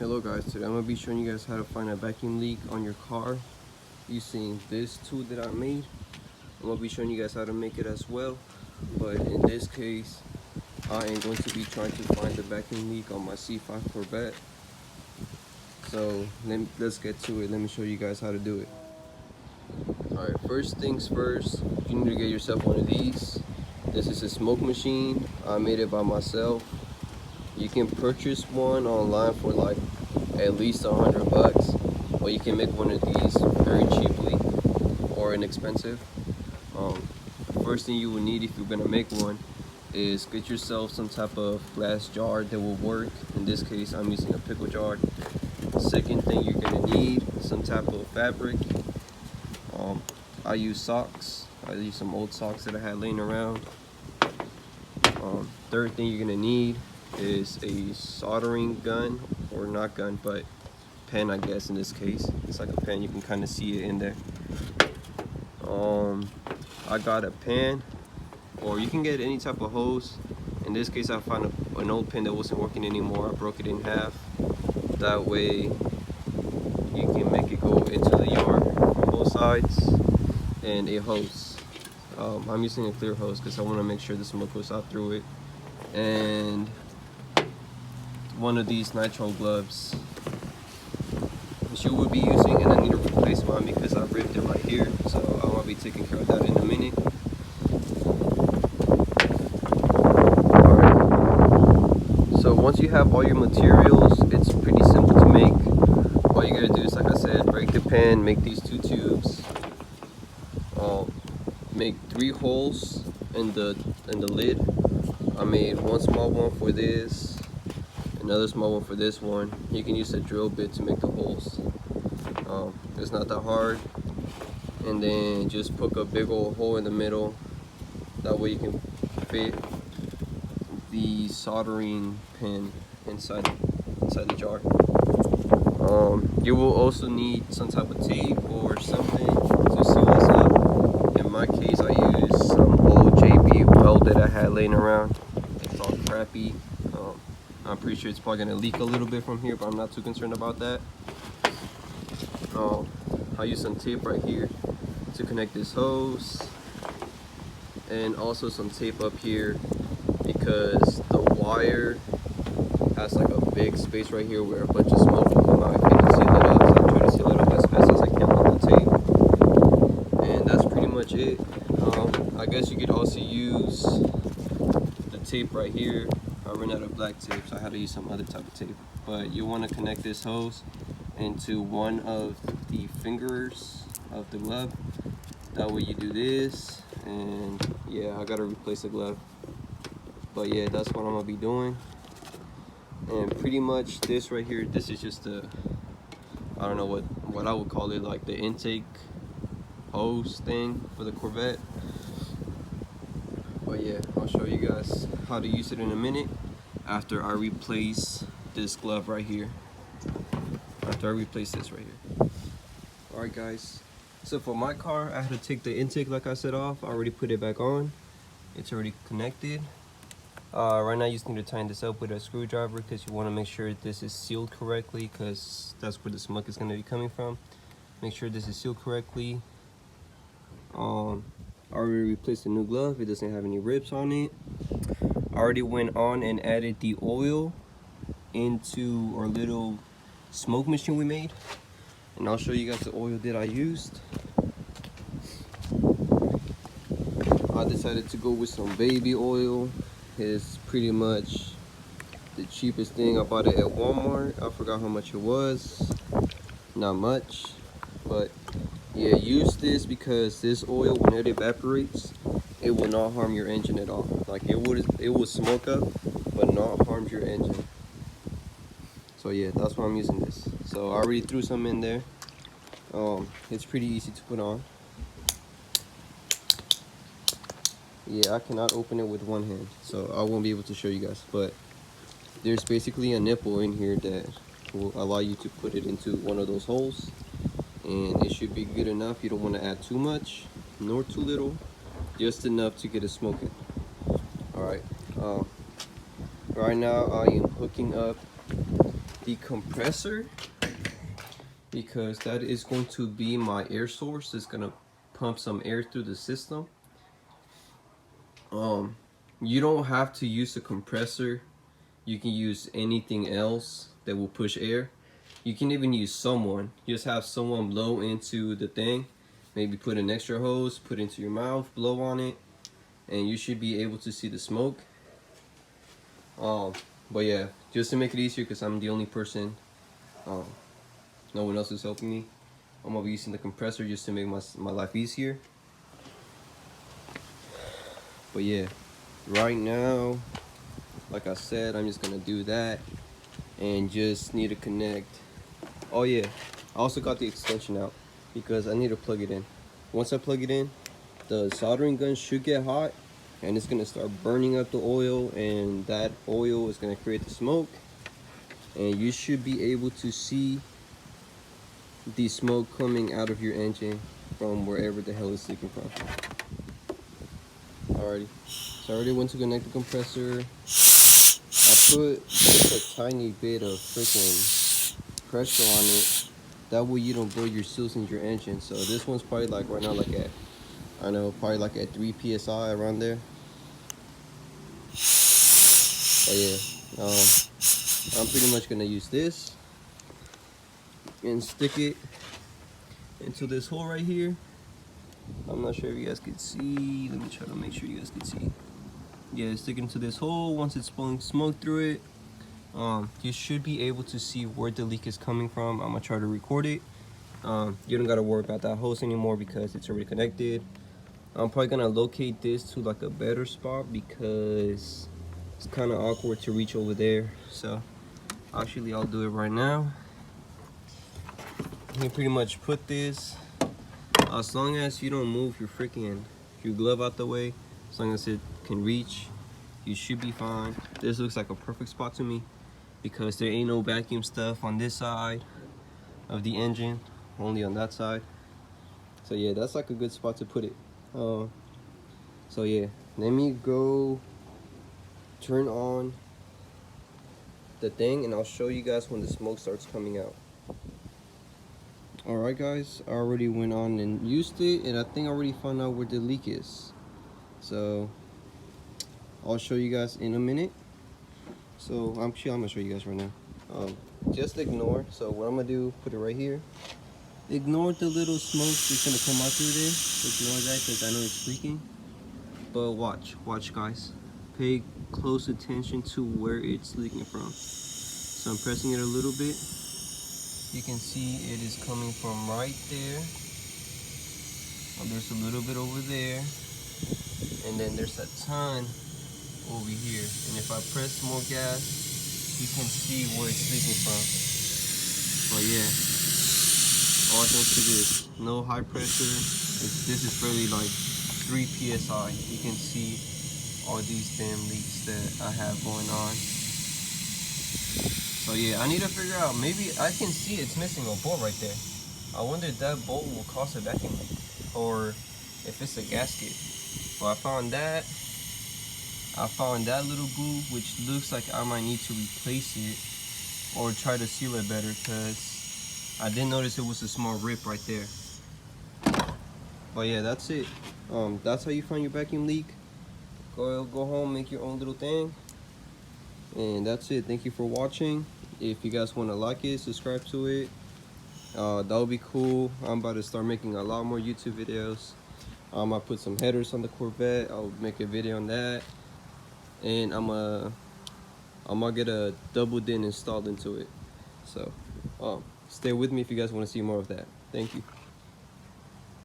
Hello guys, today I'm going to be showing you guys how to find a vacuum leak on your car using this tool that I made. I'm going to be showing you guys how to make it as well, but in this case I am going to be trying to find the vacuum leak on my C5 Corvette. So let's get to it. Let me show you guys how to do it. Alright, first things first, you need to get yourself one of these. This is a smoke machine. I made it by myself. You can purchase one online for like at least $100, or you can make one of these very cheaply or inexpensive. The first thing you will need if you're gonna make one is get yourself some type of glass jar that will work. In this case, I'm using a pickle jar. Second thing you're gonna need some type of fabric. I use socks. I use some old socks that I had laying around. Third thing you're gonna need is a soldering gun, or not gun, but pen, I guess in this case. It's like a pen, you can kind of see it in there. I got a pen, or you can get any type of hose. In this case, I found an old pen that wasn't working anymore. I broke it in half. That way you can make it go into the yard on both sides. And a hose. I'm using a clear hose because I want to make sure the smoke goes out through it. And one of these nitrile gloves, which you will be using, and I need to replace mine because I ripped it right here, so I want to be taking care of that in a minute. Alright, so once you have all your materials, it's pretty simple to make. All you gotta do is, like I said, break the pen, make these two tubes, make 3 holes in the lid. I made one small one for this, another small one for this one. You can use a drill bit to make the holes. It's not that hard. And then just poke a big old hole in the middle. That way you can fit the soldering pin inside the jar. You will also need some type of tape or something to seal this up. In my case, I used some old JB weld that I had laying around. It's all crappy. I'm pretty sure it's probably gonna leak a little bit from here, but I'm not too concerned about that. I use some tape right here to connect this hose, and also some tape up here because the wire has like a big space right here where a bunch of smoke will come out if you don't seal it up. So I'm trying to seal it up as fast as I can with the tape. And that's pretty much it. I guess you could also use the tape right here. I ran out of black tape, so I had to use some other type of tape. But you want to connect this hose into one of the fingers of the glove. That way you do this, and yeah, I gotta replace the glove. But yeah, that's what I'm gonna be doing. And pretty much this right here, this is just a, I don't know what I would call it, like the intake hose thing for the Corvette. But yeah, I'll show you guys how to use it in a minute after I replace this glove right here. After I replace this right here. Alright guys, so for my car, I had to take the intake, like I said, off. I already put it back on. It's already connected. Right now you just need to tighten this up with a screwdriver because you want to make sure this is sealed correctly, because that's where the smoke is going to be coming from. Make sure this is sealed correctly. I already replaced the new glove. It doesn't have any rips on it. I already went on and added the oil into our little smoke machine we made, and I'll show you guys the oil that I used. I decided to go with some baby oil. It's pretty much the cheapest thing. I bought it at Walmart. I forgot how much it was. Not much, but yeah, use this because this oil, when it evaporates, it will not harm your engine at all. Like it will smoke up, but not harm your engine. So yeah, that's why I'm using this. So I already threw some in there. It's pretty easy to put on. Yeah, I cannot open it with one hand, so I won't be able to show you guys. But there's basically a nipple in here that will allow you to put it into one of those holes, and it should be good enough. You don't want to add too much nor too little, just enough to get it smoking. All right. Right now I am hooking up the compressor, because that is going to be my air source. It's gonna pump some air through the system. You don't have to use a compressor. You can use anything else that will push air. You can even use someone. Just have someone blow into the thing. Maybe put an extra hose, put it into your mouth, blow on it, and you should be able to see the smoke. But yeah, just to make it easier, because I'm the only person, no one else is helping me, I'm gonna be using the compressor just to make my life easier. But yeah, right now, like I said, I'm just gonna do that and just need to connect. Oh yeah, I also got the extension out because I need to plug it in. Once I plug it in, the soldering gun should get hot and it's gonna start burning up the oil, and that oil is gonna create the smoke, and you should be able to see the smoke coming out of your engine from wherever the hell it's leaking from. Alrighty, so I already went to connect the compressor. I put just a tiny bit of freaking pressure on it. That way you don't blow your seals in your engine. So this one's probably like right now like at, I don't know, probably like at 3 PSI around there. But yeah, I'm pretty much gonna use this and stick it into this hole right here. I'm not sure if you guys can see. Let me try to make sure you guys can see. Yeah, stick it into this hole. Once it's blowing smoke through it, you should be able to see where the leak is coming from. I'm gonna try to record it. You don't gotta worry about that hose anymore because it's already connected. I'm probably gonna locate this to like a better spot because it's kind of awkward to reach over there. So actually I'll do it right now. You can pretty much put this, as long as you don't move your glove out the way, as long as it can reach, you should be fine. This looks like a perfect spot to me because there ain't no vacuum stuff on this side of the engine, only on that side. So yeah, that's like a good spot to put it. So yeah, let me go turn on the thing and I'll show you guys when the smoke starts coming out. Alright guys, I already went on and used it, and I think I already found out where the leak is. So I'll show you guys in a minute. So I'm gonna show you guys right now. Just ignore. So what I'm gonna do, put it right here. Ignore the little smoke that's gonna come out through there. Ignore that because I know it's leaking. But watch guys. Pay close attention to where it's leaking from. So I'm pressing it a little bit. You can see it is coming from right there. There's a little bit over there. And then there's a ton over here. And if I press more gas, you can see where it's leaking from. But yeah, all thanks to this. No high pressure. This is barely like 3 PSI. You can see all these damn leaks that I have going on. So yeah, I need to figure out, maybe I can see it's missing a bolt right there. I wonder if that bolt will cause a vacuum leak, or if it's a gasket. Well, I found that little boo, which looks like I might need to replace it or try to seal it better, because I didn't notice it was a small rip right there. But yeah, that's it. That's how you find your vacuum leak. Go home, make your own little thing. And that's it. Thank you for watching. If you guys want to like it, subscribe to it. That would be cool. I'm about to start making a lot more YouTube videos. I put some headers on the Corvette. I'll make a video on that. And I'm gonna get a double din installed into it. So stay with me if you guys want to see more of that. Thank you.